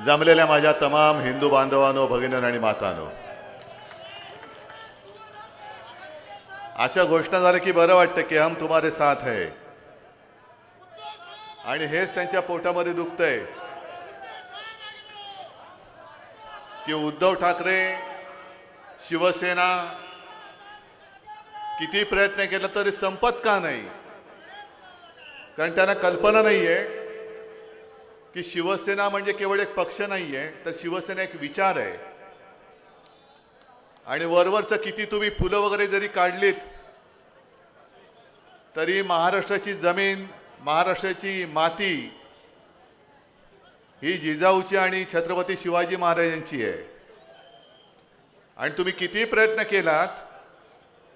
जमलेल्या माझ्या तमाम हिंदू बांधवांनो, भगिनींनो आणि मातांनो, अशा घोषणा झाल्या की बरं वाटतं की हम तुम्हारे साथ है. आणि हेच त्यांच्या पोटामध्ये दुखतंय की उद्धव ठाकरे, शिवसेना किती प्रयत्न केला तरी संपत का नाही. कारण त्यांना कल्पना नाहीये की शिवसेना म्हणजे केवळ एक पक्ष नाहीये, तर शिवसेना एक विचार आहे. आणि वरवरचं किती तुम्ही फुलं वगैरे जरी काढलीत तरी महाराष्ट्राची जमीन, महाराष्ट्राची माती ही जिजाऊची आणि छत्रपती शिवाजी महाराजांची आहे. आणि तुम्ही किती प्रयत्न केलात,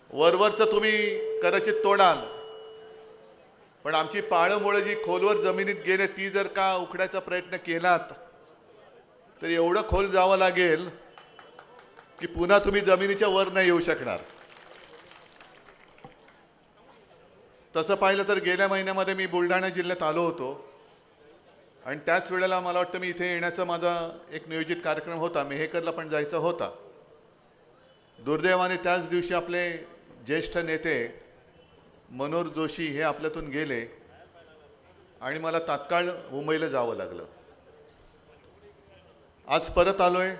वरवरचं तुम्ही कदाचित तोडाल, पण आमची पाळंमुळं जी खोलवर जमिनीत गेले ती जर का उखडायचा प्रयत्न केलात तर एवढं खोल जावं लागेल की पुन्हा तुम्ही जमिनीच्या वर नाही येऊ शकणार. तसं पाहिलं तर गेल्या महिन्यामध्ये मी बुलढाणा जिल्ह्यात आलो होतो आणि त्याच वेळेला मला वाटतं मी इथे येण्याचा माझा एक नियोजित कार्यक्रम होता. मेहकरला पण जायचा होता. दुर्दैवाने त्याच दिवशी आपले ज्येष्ठ नेते मनोहर जोशी हे आपल्यातून गेले आणि मला तात्काळ मुंबईला जावं लागलं. आज परत आलोय.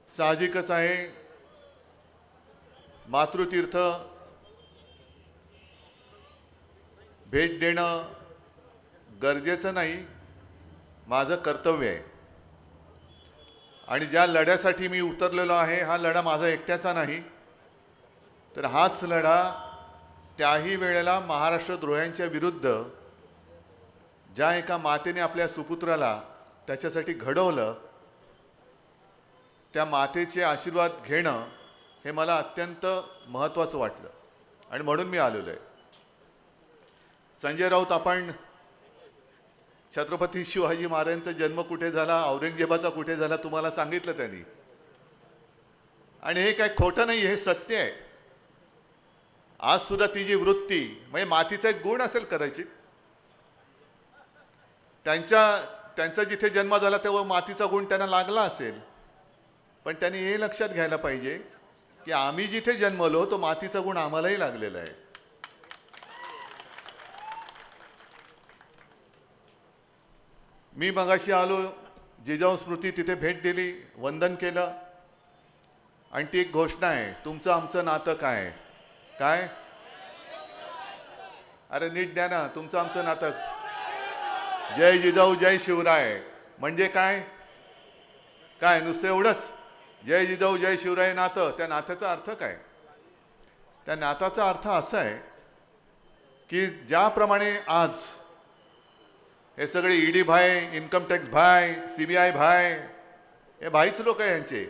साहजिकच आहे, मातृतीर्थ भेट देणं गरजेचं नाही, माझं कर्तव्य आहे. आणि ज्या लढ्यासाठी मी उतरलेलो आहे, हा लढा माझा एकट्याचा नाही, तर हाच लढा त्याही वेळेला महाराष्ट्रद्रोह्यांच्या विरुद्ध ज्या एका मातेने आपल्या सुपुत्राला त्याच्यासाठी घडवलं, त्या मातेचे आशीर्वाद घेणं हे मला अत्यंत महत्त्वाचं वाटलं आणि म्हणून मी आलेलो आहे. संजय राऊत, आपण छत्रपती शिवाजी महाराजांचा जन्म कुठे झाला, औरंगजेबाचा कुठे झाला तुम्हाला सांगितलं त्यांनी. आणि हे काय खोटं नाही, हे सत्य आहे. आज सुद्धा ती जी वृत्ती म्हणजे मातीचा एक गुण असेल कदाचित, त्यांचा जिथे जन्म झाला तेव्हा मातीचा गुण त्यांना लागला असेल, पण त्यांनी हे लक्षात घ्यायला पाहिजे की आम्ही जिथे जन्मलो तो मातीचा गुण आम्हालाही लागलेला आहे. मी मगाशी आलो, जिजाऊ स्मृती तिथे भेट दिली, वंदन केलं आणि ती एक घोषणा आहे, तुमचं आमचं नातं काय. काय? अरे नीट द्या ना, तुमचं आमचं नातं. जय जिजाऊ जय शिवराय म्हणजे काय? काय नुसतं एवढंच? जय जिजाऊ जय शिवराय नातं, त्या नात्याचा अर्थ काय? त्या नात्याचा अर्थ असा आहे की ज्याप्रमाणे आज हे सगळे ईडी भाय, इन्कम टॅक्स भाय, CBI भाय, हे भाईच लोक आहे. यांचे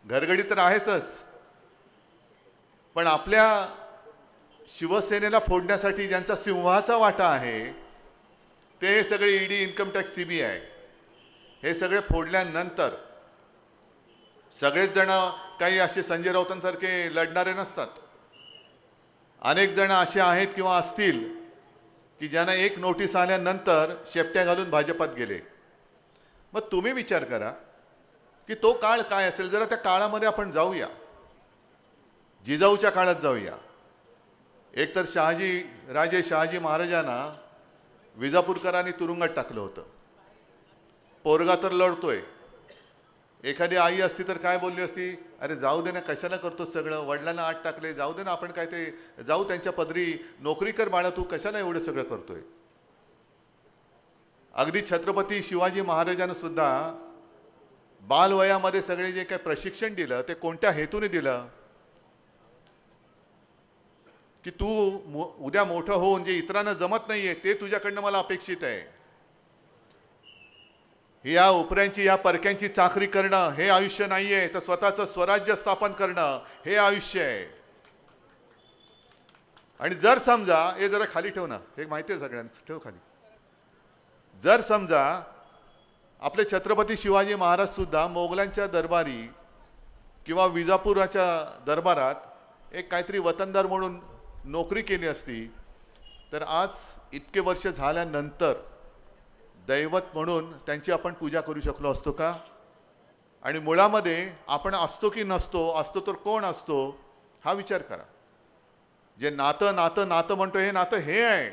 घरगडी तर आहेतच, पण आपल्या शिवसेनेला फोडण्यासाठी ज्यांचा सिंहाचा वाटा आहे ते सगळे ईडी, इन्कम टॅक्स, CBI हे सगळे फोडल्यानंतर सगळेच जण काही असे संजय राऊतांसारखे लढणारे नसतात. अनेक जण असे आहेत किंवा असतील की ज्यांना एक नोटीस आल्यानंतर शेपट्या घालून भाजपात गेले. मग तुम्ही विचार करा की तो काळ काय असेल. जरा त्या काळामध्ये आपण जाऊया, जिजाऊच्या काळात जाऊया. एकतर राजे शहाजी महाराजांना विजापूरकरांनी तुरुंगात टाकलं होतं. पोरगा तर लढतोय. एखादी आई असती तर काय बोलली असती, अरे जाऊ दे ना, कशाला करतो सगळं, वडिलांना आत टाकले, जाऊ दे ना, आपण काय ते जाऊ त्यांच्या पदरी, नोकरी कर बाळा, तू कशाला एवढं सगळं करतोय. अगदी छत्रपती शिवाजी महाराजांना सुद्धा बालवयामध्ये सगळे जे काही प्रशिक्षण दिलं ते कोणत्या हेतूने दिलं की तू उद्या मोठं होऊन जे इतरांना जमत नाहीये ते तुझ्याकडनं मला अपेक्षित आहे. या उपऱ्यांची, या परक्यांची चाकरी करणं हे आयुष्य नाहीये, तर स्वतःचं स्वराज्य स्थापन करणं हे आयुष्य आहे. आणि जर समजा, हे जरा खाली ठेव ना, हे माहिती आहे सगळ्यांना, ठेव खाली. जर समजा आपले छत्रपती शिवाजी महाराज सुद्धा मोगलांच्या दरबारी किंवा विजापुराच्या दरबारात एक काहीतरी वतनदार म्हणून नोकरी केली असती, तर आज इतके वर्ष झाल्यानंतर दैवत म्हणून त्यांची आपण पूजा करू शकलो असतो का? आणि मुळामध्ये आपण असतो की नसतो, असतो तर कोण असतो हा विचार करा. जे नातं नातं नातं म्हणतो हे नातं हे आहे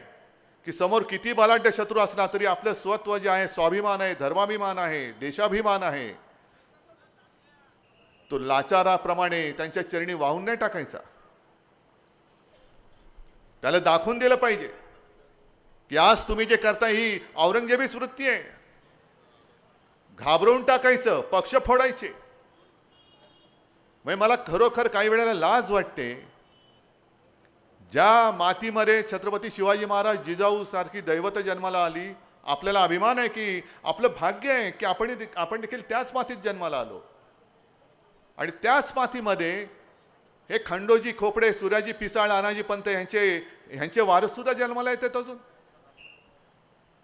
की समोर किती बलाढ्य शत्रू असला तरी आपलं स्वत्व जे आहे, स्वाभिमान आहे, धर्माभिमान आहे, देशाभिमान आहे, तो लाचाराप्रमाणे त्यांच्या चरणी वाहून नाही टाकायचा. त्याला दाखवून दिलं पाहिजे की आज तुम्ही जे करता ही औरंगजेबीच वृत्ती आहे. घाबरवून टाकायचं, पक्ष फोडायचे. म्हणजे मला खरोखर काही वेळेला लाज वाटते. ज्या मातीमध्ये छत्रपती शिवाजी महाराज जिजाऊ सारखी दैवत जन्माला आली, आपल्याला अभिमान आहे की आपलं भाग्य आहे की आपण देखील त्याच मातीत जन्माला आलो. आणि त्याच मातीमध्ये हे खंडोजी खोपडे, सूर्याजी पिसाळ, अनाजी पंत यांचे वारस सुद्धा जन्माला येतात अजून.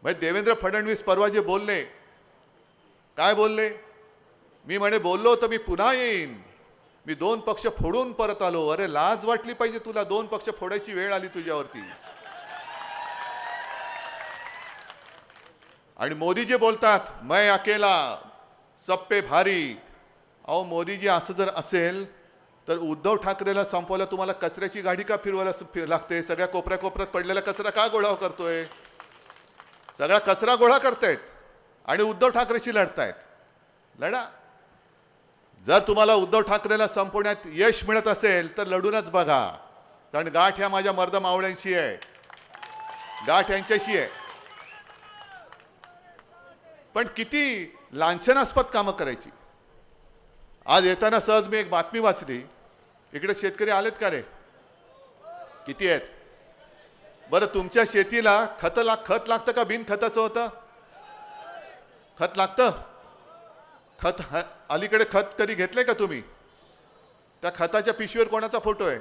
म्हणजे देवेंद्र फडणवीस परवा जे बोलले, काय बोलले? मी म्हणे बोललो तर मी पुन्हा येईन, मी 2 पक्ष फोडून परत आलो. अरे लाज वाटली पाहिजे तुला, 2 पक्ष फोडायची वेळ आली तुझ्यावरती. आणि मोदी जे बोलतात मैं अकेला सब पे भारी. अहो मोदीजी असं जर असेल तर उद्धव ठाकरेला संपवलं तुम्हाला कचऱ्याची गाडी का फिरवायला लागते? सगळ्या कोपऱ्या कोपऱ्यात पडलेला कचरा का गोळा करतोय? सगळा कचरा गोळा करतायत आणि उद्धव ठाकरेशी लढतायत. लढा. जर तुम्हाला उद्धव ठाकरेला संपवण्यात यश मिळत असेल तर लढूनच बघा. कारण गाठ ह्या माझ्या मर्द मावळ्यांशी आहे, गाठ यांच्याशी आहे. पण किती लांछनास्पद कामं करायची. आज येताना सहज मी एक बातमी वाचली. इकडे शेतकरी आलेत का रे? किती आहेत? बरं तुमच्या शेतीला खत लागतं का बिन खताचं होतं? खत लागतं. खत अलीकडे खत कधी घेतलंय का तुम्ही? त्या खताच्या पिशवीवर कोणाचा फोटो आहे?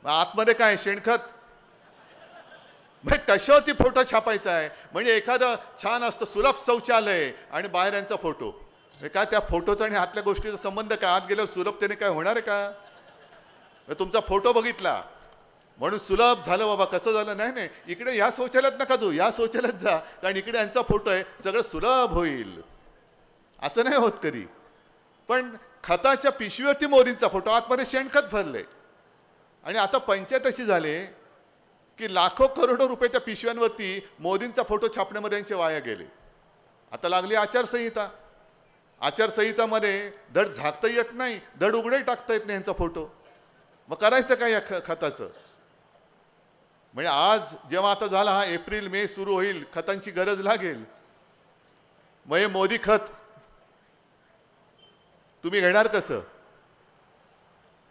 आतमध्ये काय शेणखत? म्हणजे कशावरती फोटो छापायचा आहे? म्हणजे एखादं छान असतं सुलभ शौचालय आणि बाहेर यांचा फोटो. काय त्या फोटोचा आणि आतल्या गोष्टीचा संबंध काय? आत गेल्यावर सुलभतेने काय होणार आहे का? तुमचा फोटो बघितला म्हणून सुलभ झालं बाबा, कसं झालं? नाही नाही, इकडे या शौचालयात नका जाऊ, या शौचालयात जा, कारण इकडे यांचा फोटो आहे, सगळं सुलभ होईल. असं नाही होत कधी. पण खताच्या पिशवीवरती मोदींचा फोटो, आतमध्ये शेणखत भरले. आणि आता पंचायत अशी झाले की लाखो करोडो रुपये त्या पिशव्यांवरती मोदींचा फोटो छापण्यामध्ये यांचे वाया गेले. आता लागली आचारसंहिता. आचारसंहितामध्ये धड झाकता येत नाही, धड उघडे टाकता येत नाही यांचा फोटो. मग करायचं काय या खताचं? म्हणजे आज जेव्हा आता झाला हा एप्रिल मे सुरू होईल, खतांची गरज लागेल. मग हे मोदी खत तुम्ही घेणार कसं?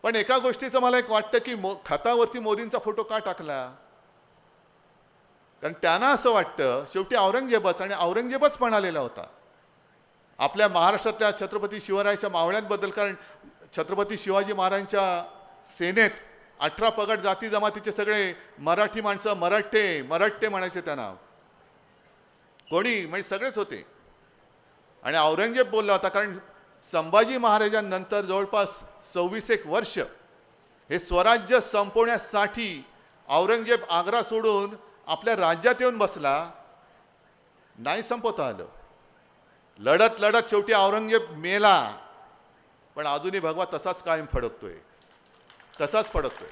पण एका गोष्टीचं मला एक वाटतं की खतावरती मोदींचा फोटो का टाकला? कारण त्यांना असं वाटतं शेवटी औरंगजेबच, आणि औरंगजेबच म्हणालेला होता आपल्या महाराष्ट्रातल्या छत्रपती शिवरायांच्या मावळ्यांबद्दल. कारण छत्रपती शिवाजी महाराजांच्या सेनेत 18 पगड जाती जमातीचे सगळे मराठी माणसं, मराठे म्हणायचे त्यांना. कोणी म्हणजे सगळेच होते. आणि औरंगजेब बोलला होता, कारण संभाजी महाराजांनंतर जवळपास 26 वर्ष हे स्वराज्य संपवण्यासाठी औरंगजेब आग्रा सोडून आपल्या राज्यात येऊन बसला. नाही संपवता आलं. लढत लढत शेवटी औरंगजेब मेला. पण अजूनही भगवा तसाच कायम फडकतोय, तसाच फडकतोय.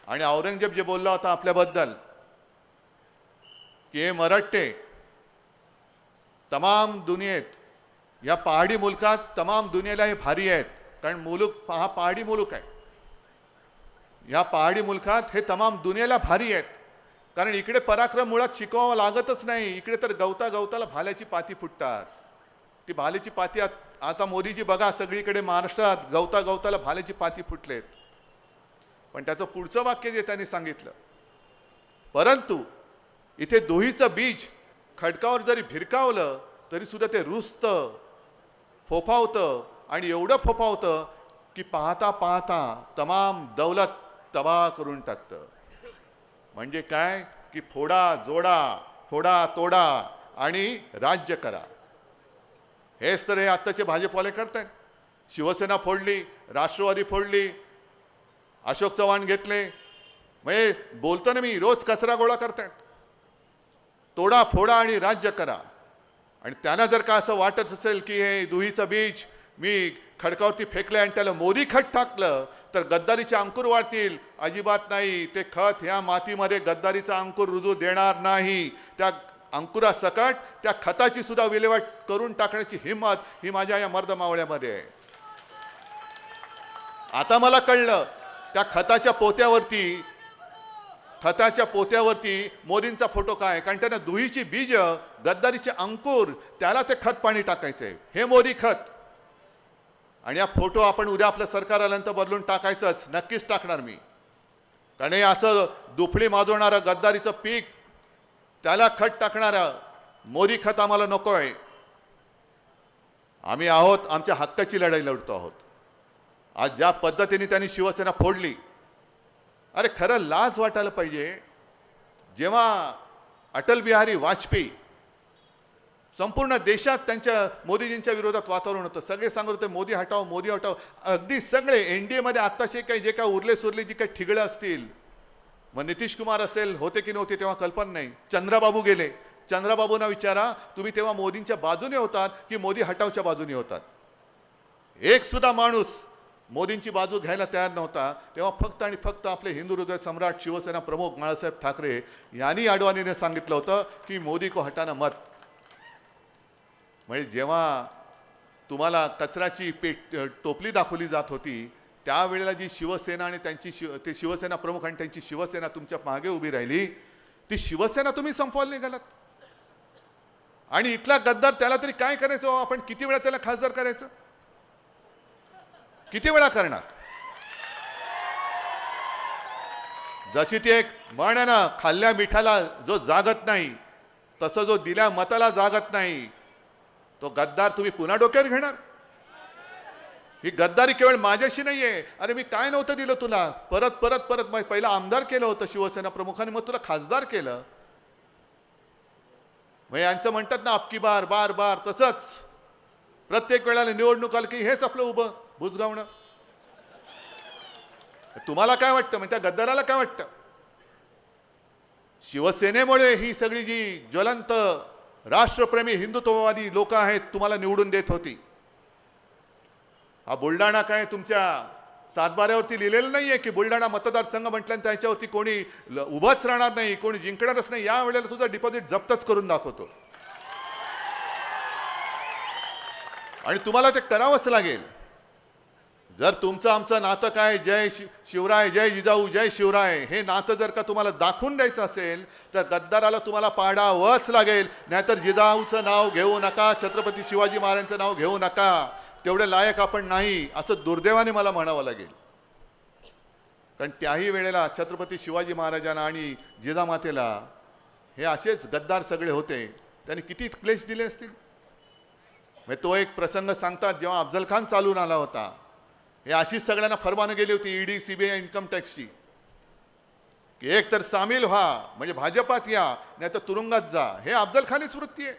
आणि औरंगजेब जे बोलला होता आपल्याबद्दल की हे मराठे तमाम दुनियेत, या पहाडी मुलकात तमाम दुनियेला हे भारी आहेत. कारण मुलूक हा पहाडी मुलूक आहे. या पहाडी मुलकात हे तमाम दुनियेला भारी आहेत. कारण इकडे पराक्रम मुळात शिकवावं लागतच नाही. इकडे तर गवताला भाल्याची पाती फुटतात. ती भाल्याची पाती आता मोदीजी बघा सगळीकडे महाराष्ट्रात गवताला भाल्याची पाती फुटलेत. पण त्याचं पुढचं वाक्य जे त्यांनी सांगितलं, परंतु इथे दोहीचं बीज खडकावर जरी भिरकावलं तरी सुद्धा ते रुजतं, फोफावतं. आणि एवढं फोफावतं की पाहता पाहता तमाम दौलत तबाह करून टाकतं. म्हणजे काय की फोडा जोडा, फोडा तोडा आणि राज्य करा. हेच तर हे आत्ताचे भाजपवाले करतायत. शिवसेना फोडली, राष्ट्रवादी फोडली, अशोक चव्हाण घेतले. म्हणजे बोलतो ना मी, रोज कचरा गोळा करतायत. तोडा फोडा आणि राज्य करा. आणि त्यांना जर का असं वाटत असेल की हे दुहीचं बीज मी खडकावरती फेकलं आणि त्याला मोदी खत टाकलं तर गद्दारीचे अंकुर वाढतील, अजिबात नाही. ते खत ह्या मातीमध्ये गद्दारीचा अंकुर रुजू देणार नाही. त्या अंकुरासकट त्या खताची सुद्धा विल्हेवाट करून टाकण्याची हिंमत ही माझ्या या मर्द मावळ्यामध्ये आहे. आता मला कळलं त्या खताच्या पोत्यावरती मोदींचा फोटो काय, कारण त्यांना दुहीची बीज गद्दारीचे अंकुर त्याला ते खत पाणी टाकायचंय, हे मोदी खत. आणि हा फोटो आपण उद्या आपलं सरकार आल्यानंतर बदलून टाकायचंच, नक्कीच टाकणार मी. कारण हे असं दुफळी माजवणारं गद्दारीचं पीक त्याला खत टाकणारं मोदी खत आम्हाला नको आहे. आम्ही आहोत, आमच्या हक्काची लढाई लढतो आहोत. आज ज्या पद्धतीने त्यांनी शिवसेना फोडली, अरे खरं लाज वाटायला पाहिजे. जेव्हा अटल बिहारी वाजपेयी संपूर्ण देशात त्यांच्या मोदीजींच्या विरोधात वातावरण होतं, सगळे सांगत होते मोदी हटाव मोदी हटाव. अगदी सगळे एनडीए मध्ये आत्ताशे काही जे काय उरले सुरले जी काही ठिगळं असतील, मग नितीश कुमार असेल होते की नव्हते तेव्हा कल्पना नाही. चंद्राबाबू गेले, चंद्राबाबूंना विचारा तुम्ही तेव्हा मोदींच्या बाजूने होतात की मोदी हटावच्या बाजूने होतात. एक सुद्धा माणूस मोदींची बाजू घ्यायला तयार नव्हता. तेव्हा फक्त आणि फक्त आपले हिंदू हृदय सम्राट शिवसेना प्रमुख बाळासाहेब ठाकरे यांनी अडवाणीने सांगितलं होतं की मोदी को हटाना मत. म्हणजे जेव्हा तुम्हाला कचऱ्याची टोपली दाखवली जात होती त्यावेळेला जी शिवसेना आणि ते शिवसेना प्रमुख आणि त्यांची शिवसेना तुमच्या मागे उभी राहिली, ती शिवसेना तुम्ही संपवायला निघालात. आणि इथला गद्दार त्याला तरी काय करायचं, आपण किती वेळा त्याला खासदार करायचं, किती वेळा करणार. जशी ती एक म्हण आहे ना, खाल्ल्या मिठाला जो जागत नाही तसं जो दिल्या मताला जागत नाही, तो गद्दार तुम्ही पुन्हा डोक्यावर घेणार. ही गद्दारी केवळ माझ्याशी नाहीये. अरे मी काय नव्हतं दिलं तुला, परत परत परत पहिला आमदार केलं होतं शिवसेना प्रमुखाने, मग तुला खासदार केलं. मग यांचं म्हणतात ना अबकी बार बार बार, तसंच प्रत्येक वेळेला निवडणूक आली की हेच आपलं उभं बुजगावणं. तुम्हाला काय वाटतं, म्हणजे त्या गद्दाराला काय वाटतं? शिवसेनेमुळे ही सगळी जी ज्वलंत राष्ट्रप्रेमी हिंदुत्ववादी लोक आहेत तुम्हाला निवडून देत होती. हा बुलढाणा काय तुमच्या सातबाऱ्यावरती लिहिलेलं नाहीये की बुलढाणा मतदारसंघ म्हटल्यानंतर त्याच्यावरती कोणी उभाच राहणार नाही, कोणी जिंकणारच नाही. या वेळेला तुझं डिपॉझिट जप्तच करून दाखवतो आणि तुम्हाला ते करावंच लागेल. जर तुमचं आमचं नातं काय, जय शिवराय जय जिजाऊ जय शिवराय, हे नातं जर का तुम्हाला दाखवून द्यायचं असेल तर गद्दाराला तुम्हाला पाडावंच लागेल. नाहीतर जिजाऊचं नाव घेऊ नका, छत्रपती शिवाजी महाराजांचं नाव घेऊ नका, तेवढे लायक आपण नाही असं दुर्दैवाने मला म्हणावं लागेल. कारण त्याही वेळेला छत्रपती शिवाजी महाराजांना आणि जिजामातेला हे असेच गद्दार सगळे होते, त्यांनी किती क्लेश दिले असतील. तो एक प्रसंग सांगतात, जेव्हा अफजल खान चालून आला होता, हे अशीच सगळ्यांना फरमानं गेली होती ईडी सीबीआय इन्कम टॅक्सची, की एक तर सामील व्हा म्हणजे भाजपात या, नाही तर तुरुंगात जा. हे अफजल खानीच वृत्ती आहे.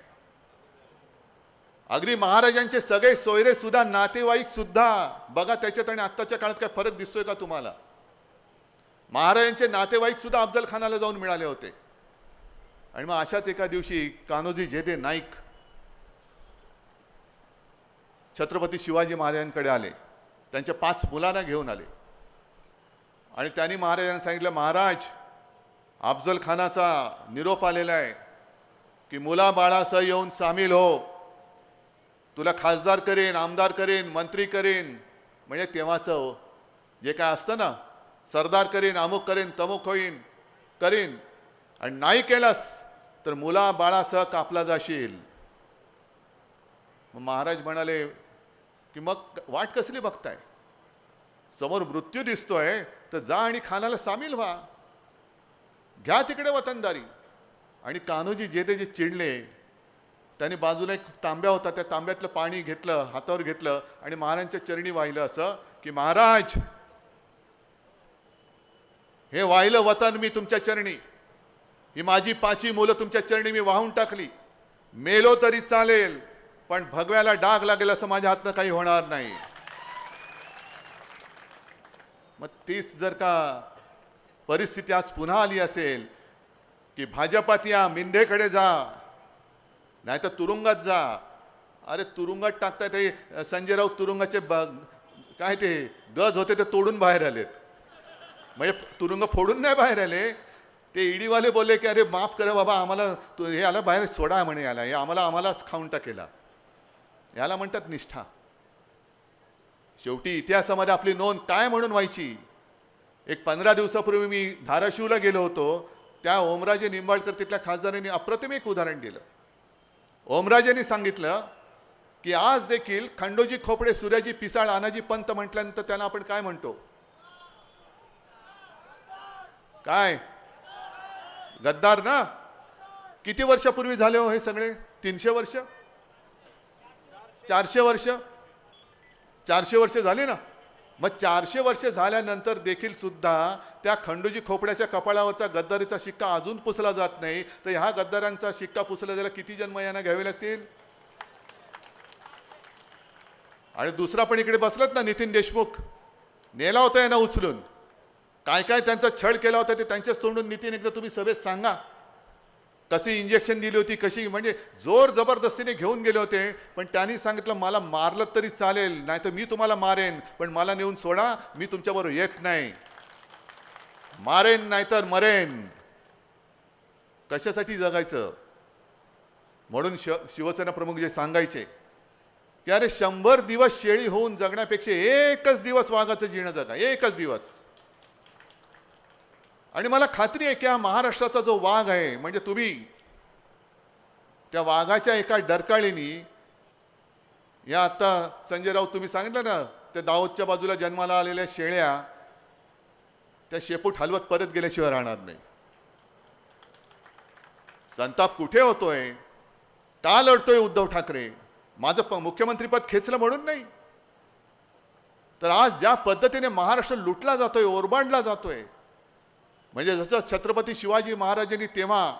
अगदी महाराजांचे सगळे सोयरे सुद्धा, नातेवाईक सुद्धा, बघा त्याच्यात आणि आत्ताच्या काळात काय फरक दिसतोय का तुम्हाला? महाराजांचे नातेवाईक सुद्धा अफजल खानाला जाऊन मिळाले होते. आणि मग अशाच एका दिवशी कान्होजी जेधे नाईक छत्रपती शिवाजी महाराजांकडे आले, त्यांच्या 5 मुलांना घेऊन आले आणि त्यांनी महाराजांना सांगितलं, महाराज अफजल खानाचा निरोप आलेला आहे की मुला बाळासह येऊन सामील हो, तुला खासदार करेन, आमदार करेन, मंत्री करेन. म्हणजे तेव्हाचं जे काय असतं ना, सरदार करेन, अमुक करेन, तमुक होईन करेन, आणि नाही केलास तर मुला बाळासह कापला जाशील. मग महाराज म्हणाले की मग वाट कसली बघताय, समोर मृत्यू दिसतोय तर जा आणि खानाला सामील व्हा, घ्या तिकडे वतनदारी. आणि कान्होजी जेधे जे चिडले, त्यांनी बाजूला एक तांब्या होता, त्या तांब्यातलं पाणी घेतलं, हातावर घेतलं आणि महाराजांच्या चरणी वाहिलं असं की महाराज हे वाहिलं वतन मी तुमच्या चरणी, ही माझी 5 मुलं तुमच्या चरणी मी वाहून टाकली, मेलो तरी चालेल पण भगव्याला डाग लागेल असं माझ्या हातनं काही होणार नाही. मग तीच जर का परिस्थिती आज पुन्हा आली असेल की भाजपात या, मिंदेकडे जा, नाही तर तुरुंगात जा. अरे तुरुंगात टाकताय ते संजय राऊत तुरुंगाचे काय ते गज होते ते तोडून बाहेर आलेत. म्हणजे तुरुंग फोडून नाही बाहेर आले. ते ईडीवाले बोलले की अरे माफ करा बाबा, आम्हाला हे आला बाहेर सोडा म्हणे, याला हे आम्हालाच खाऊन टाकेला. याला म्हणतात निष्ठा. शेवटी इतिहासामध्ये आपली नोंद काय म्हणून व्हायची. एक 15 दिवसापूर्वी मी धाराशिवला गेलो होतो. त्या ओमराजे निंबाळकर तिथल्या खासदारांनी अप्रतिम एक उदाहरण दिलं. ओमराजेंनी सांगितलं की आज देखील खंडोजी खोपडे, सूर्याजी पिसाळ, आनाजी पंत म्हटल्यानंतर त्यांना आपण काय म्हणतो? काय? गद्दार ना. किती वर्षापूर्वी झाले हो हे सगळे? 300 वर्ष, 400 वर्ष, 400 वर्ष झाले ना. मग 400 वर्ष झाल्यानंतर देखील सुद्धा त्या खंडोजी खोपड्याच्या कपाळावरचा गद्दारीचा शिक्का अजून पुसला जात नाही. तर ह्या गद्दारांचा शिक्का पुसला जायला किती जन्मयाना घ्यावे लागतील? आणि दुसरा पण इकडे बसलात ना, नितीन देशमुख. नेला होता यांना उचलून. काय काय त्यांचा छळ केला होता ते त्यांच्याच तोंडून नितीन एकदा तुम्ही सभेत सांगा. कशी इंजेक्शन दिली होती, कशी, म्हणजे जोर जबरदस्तीने घेऊन गेले होते. पण त्यांनी सांगितलं मला मारलं तरी चालेल, नाही तर मी तुम्हाला मारेन, पण मला नेऊन सोडा, मी तुमच्याबरोबर येत नाही. मारेन नाहीतर मरेन. कशासाठी जगायचं? म्हणून शिवसेना प्रमुख जे सांगायचे की अरे 100 दिवस शेळी होऊन जगण्यापेक्षा एकच दिवस वाघाचं जीणं जगा, एकच दिवस. आणि मला खात्री आहे की हा महाराष्ट्राचा जो वाघ आहे, म्हणजे तुम्ही त्या वाघाच्या एका डरकाळीनी, या आता संजय राऊत तुम्ही सांगितलं ना, त्या दाऊदच्या बाजूला जन्माला आलेल्या शेळ्या, त्या शेपूट हलवत परत गेल्याशिवाय राहणार नाही. संताप कुठे होतोय? का लढतोय उद्धव ठाकरे? माझं मुख्यमंत्रीपद खेचलं म्हणून नाही, तर आज ज्या पद्धतीने महाराष्ट्र लुटला जातोय, ओरबाडला जातोय, म्हणजे जसं छत्रपती शिवाजी महाराजांनी तेव्हा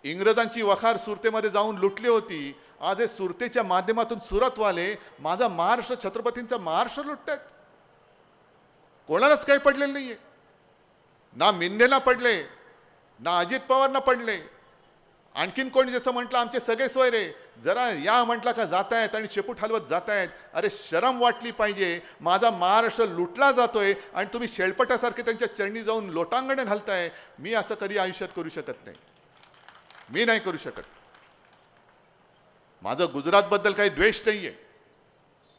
इंग्रजांची वखार सुरतेमध्ये जाऊन लुटली होती, आज हे सुरतेच्या माध्यमातून सुरतवाले माझा महाराष्ट्र, छत्रपतींचा महाराष्ट्र लुटतात. कोणालाच काही पडलेलं नाहीये. ना मिंदेला पडले, ना अजित पवारना पडले. आणखीन कोणी जसं म्हटलं आमचे सगळे सोयरे जरा या म्हटलं का जात आहेत आणि शेपूट हलवत जात आहेत. अरे शरम वाटली पाहिजे. माझा महाराष्ट्र लुटला जातोय आणि तुम्ही शेळपटासारखे त्यांच्या चरणी जाऊन लोटांगणे घालताय. मी असं कधी आयुष्यात करू शकत नाही. मी नाही करू शकत. माझं गुजरातबद्दल काही द्वेष नाहीये,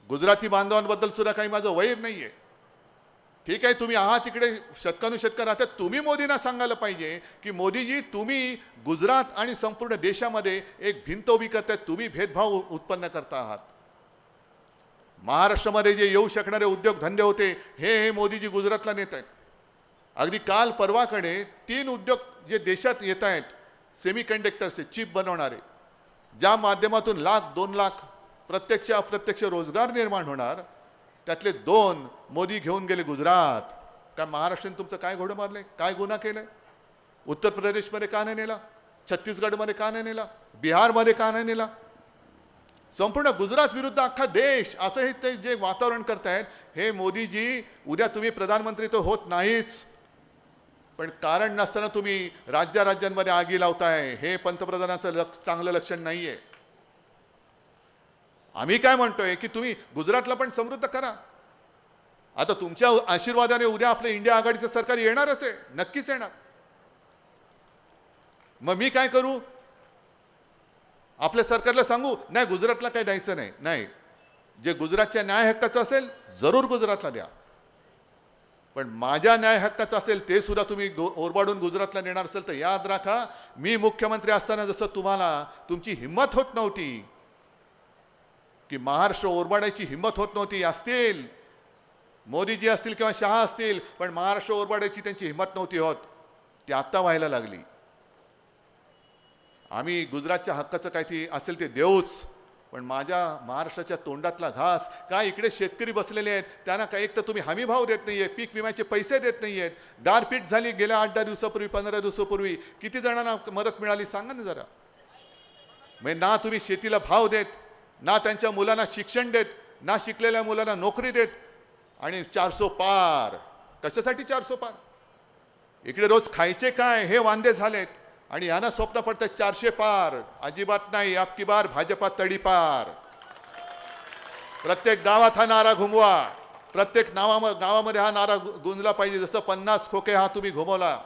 गुजराती बांधवांबद्दल सुद्धा काही माझं वैर नाहीये. ठीक आहे, तुम्ही आहात तिकडे शतकानुशतक राहतात. तुम्ही मोदींना सांगायला पाहिजे की मोदीजी तुम्ही गुजरात आणि संपूर्ण देशामध्ये एक भिंत उभी करतायत, तुम्ही भेदभाव उत्पन्न करता आहात. महाराष्ट्रामध्ये जे येऊ शकणारे उद्योगधंदे होते हे मोदीजी गुजरातला नेत आहेत. अगदी काल परवाकडे 3 उद्योग जे देशात येत आहेत, सेमीकंडक्टरचे चिप बनवणारे, ज्या माध्यमातून 1,00,000-2 लाख प्रत्यक्ष अप्रत्यक्ष रोजगार निर्माण होणार, त्यातले 2 मोदी घेऊन गेले गुजरात. काय महाराष्ट्राने तुमचं काय घोडं मारलंय? काय गुन्हा केलाय? उत्तर प्रदेशमध्ये का नाही नेला? छत्तीसगडमध्ये का नाही नेला? बिहारमध्ये का नाही नेला? संपूर्ण गुजरात विरुद्ध अख्खा देश असं हे ते जे वातावरण करतायत, हे मोदीजी उद्या तुम्ही प्रधानमंत्री तर होत नाहीच, पण कारण नसताना तुम्ही राज्यांमध्ये आगी लावताय. हे पंतप्रधानाचं चांगलं लक्षण नाहीये. आम्ही काय म्हणतोय की तुम्ही गुजरातला पण समृद्ध करा. आता तुमच्या आशीर्वादाने उद्या आपलं इंडिया आघाडीचं सरकार येणारच आहे, नक्कीच येणार. मग मी काय करू? आपल्या सरकारला सांगू नाही गुजरातला काही द्यायचं नाही? नाही, जे गुजरातच्या न्याय हक्काचं असेल जरूर गुजरातला द्या, पण माझ्या न्याय हक्काचं असेल ते सुद्धा तुम्ही ओरबाडून गुजरातला नेणार असेल तर याद राखा, मी मुख्यमंत्री असताना जसं तुम्हाला तुमची हिंमत होत नव्हती की महाराष्ट्र ओरबाडायची हिंमत होत नव्हती, असतील मोदीजी असतील किंवा शहा असतील, पण महाराष्ट्र ओरबाडायची त्यांची हिंमत नव्हती होत, ती आत्ता व्हायला लागली. आम्ही गुजरातच्या हक्काचं काय ते असेल ते देऊच, पण माझ्या महाराष्ट्राच्या तोंडातला घास काय? इकडे शेतकरी बसलेले आहेत, त्यांना काय एक तर तुम्ही हमी भाव देत नाहीये, पीक विम्याचे पैसे देत नाहीयेत. गारपीट झाली गेल्या 8-10 दिवसापूर्वी, 15 दिवसापूर्वी, किती जणांना मदत मिळाली सांगा ना जरा. म्हणजे ना तुम्ही शेतीला भाव देत, ना त्यांच्या मुलांना शिक्षण देत, ना शिकलेल्या मुलांना नोकरी देत, आणि 400 पार. कशासाठी 400 पार? इकडे रोज खायचे काय हे वांदे झालेत. आणि यांना स्वप्न पडतं 400 पार. अजिबात नाही. अबकी बार भाजपा तडीपार. प्रत्येक गावात हा नारा घुमवा. प्रत्येक गावामध्ये हा नारा गुंजला पाहिजे. जसं 50 खोके हा तुम्ही घुमवला,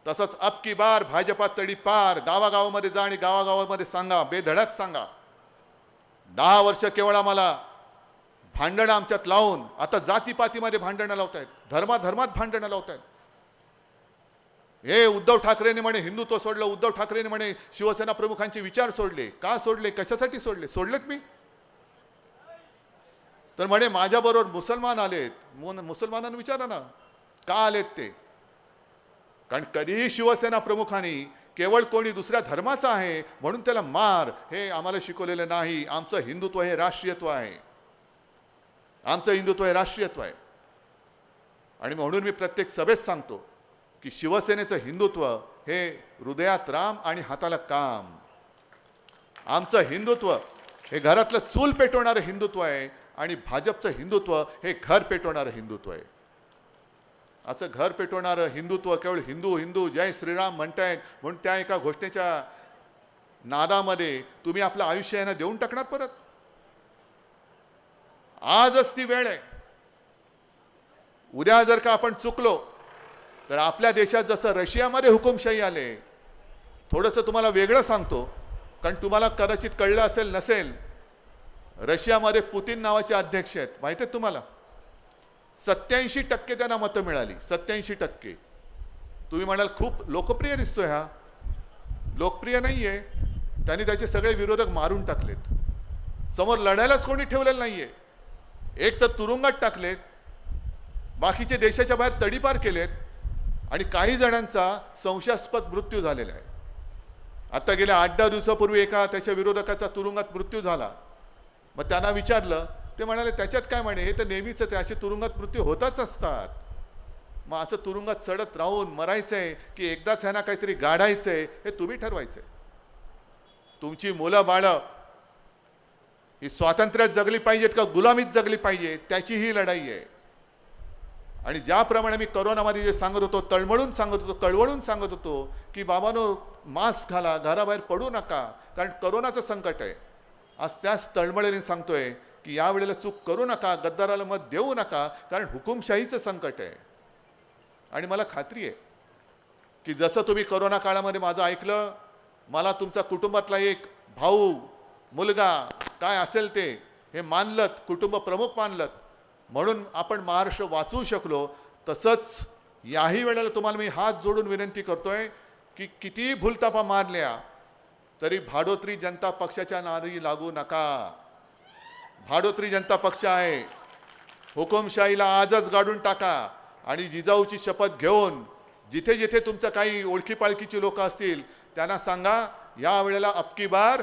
तसंच अबकी बार भाजपा तडीपार. गावागावामध्ये जा आणि गावागावामध्ये सांगा, बेधडक सांगा. 10 वर्ष केवळ आम्हाला भांडणं आमच्यात लावून आता जातीपातीमध्ये भांडणं लावतायत, धर्मात भांडणं लावतायत. हे उद्धव ठाकरेंनी म्हणे हिंदुत्व सोडलं, उद्धव ठाकरेंनी म्हणे शिवसेना प्रमुखांचे विचार सोडले. का सोडले? कशासाठी सोडले? सोडलेत मी तर म्हणे माझ्याबरोबर मुसलमान आलेत. मुसलमानांना विचारा ना का आलेत ते. कारण कधीही शिवसेना प्रमुखांनी केवळ कोणी दुसऱ्या धर्माचा आहे म्हणून त्याला मार हे आम्हाला शिकवलेलं नाही. आमचं हिंदुत्व हे राष्ट्रीयत्व आहे. आमचं हिंदुत्व हे राष्ट्रीयत्व आहे. आणि म्हणून मी प्रत्येक सभेत सांगतो की शिवसेनेचं हिंदुत्व हे हृदयात राम आणि हाताला काम. आमचं हिंदुत्व हे घरातलं चूल पेटवणारं हिंदुत्व आहे आणि भाजपचं हिंदुत्व हे घर पेटवणारं हिंदुत्व आहे. असं घर पेटवणारं हिंदुत्व केवळ हिंदू हिंदू जय श्रीराम म्हणतायत म्हणून त्या एका घोषणेच्या नादामध्ये तुम्ही आपलं आयुष्य यांना देऊन टाकणार परत. आजच ती वेळ आहे. उद्या जर का आपण चुकलो तर आपल्या देशात जसं रशियामध्ये हुकुमशाही आले, थोडंसं तुम्हाला वेगळं सांगतो कारण तुम्हाला कदाचित कळलं असेल नसेल, रशियामध्ये पुतीन नावाचे अध्यक्ष आहेत. माहिती आहे तुम्हाला? 87% त्यांना मतं मिळाली. 87%. तुम्ही म्हणाल खूप लोकप्रिय दिसतोय हा. लोकप्रिय नाहीये. त्यांनी त्याचे सगळे विरोधक मारून टाकलेत. समोर लढायलाच कोणी ठेवलेलं नाहीये. एक तर तुरुंगात टाकलेत, बाकीचे देशाच्या बाहेर तडीपार केलेत आणि काही जणांचा संशयास्पद मृत्यू झालेला आहे. आता गेल्या 8-10 दिवसापूर्वी एका त्याच्या विरोधकाचा तुरुंगात मृत्यू झाला. मग त्यांना विचारलं, ते म्हणाले त्याच्यात काय म्हणे, हे तर नेहमीच आहे, असे तुरुंगात मृत्यू होतच असतात. मग असं तुरुंगात सडत राहून मरायचंय की एकदाच ह्यांना काहीतरी गाडायचंय हे तुम्ही ठरवायचंय. तुमची मुलं बाळं ही स्वातंत्र्यात जगली पाहिजेत का गुलामीत जगली पाहिजे त्याची ही लढाई आहे. आणि ज्याप्रमाणे मी कोरोनामध्ये जे सांगत होतो, तळमळून सांगत होतो, कळवळून सांगत होतो की बाबांनो मास्क घाला, घराबाहेर पडू नका कारण कोरोनाचं संकट आहे. आज त्याच तळमळीने सांगतोय की यावेळेला चूक करू नका, गद्दाराला मत देऊ नका कारण हुकुमशाहीचं संकट आहे. आणि मला खात्री आहे की जसं तुम्ही कोरोना काळामध्ये माझं ऐकलं, मला तुमचा कुटुंबातला एक भाऊ, मुलगा काय असेल ते हे मानलत, कुटुंब प्रमुख मानलत म्हणून आपण महाराष्ट्र वाचवू शकलो. तसंच याही वेळेला तुम्हाला मी हात जोडून विनंती करतोय की किती भूलतापा मारल्या तरी भाडोत्री जनता पक्षाच्या नादी लागू नका. भाडोत्री जनता पक्ष आहे. हुकुमशाहीला आजच गाडून टाका आणि जिजाऊची शपथ घेऊन जिथे जिथे तुमचं काही ओळखी पाळखीची लोक असतील त्यांना सांगा या वेळेला अबकी बार,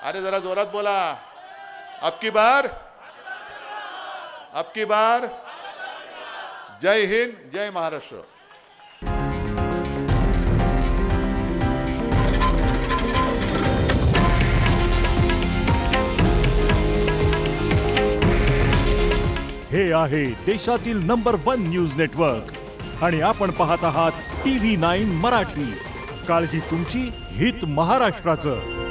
अरे जरा जोरात बोला, अबकी बार, अबकी बार. जय हिंद, जय महाराष्ट्र. हे आहे देशातील नंबर 1 न्यूज नेटवर्क आणि आपण पाहत आहात TV9 मराठी. काळजी तुमची, हित महाराष्ट्राचं.